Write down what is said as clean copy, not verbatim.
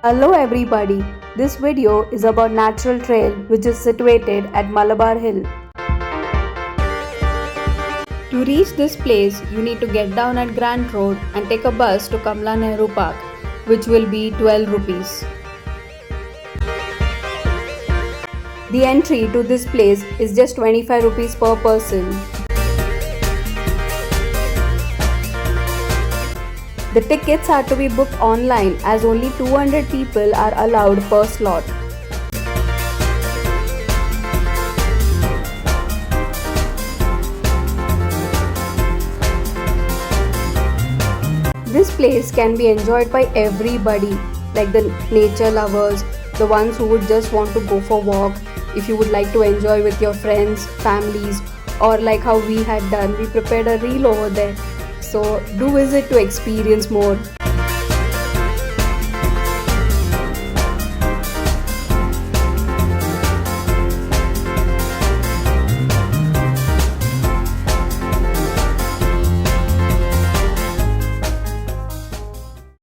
Hello everybody, this video is about Natural Trail which is situated at Malabar Hill. To reach this place, you need to get down at Grant Road and take a bus to Kamla Nehru Park, which will be 12 rupees. The entry to this place is just 25 rupees per person. The tickets are to be booked online as only 200 people are allowed per slot. This place can be enjoyed by everybody, like the nature lovers, the ones who would just want to go for a walk, if you would like to enjoy with your friends, families, or like how we had done, we prepared a reel over there. So do visit to experience more.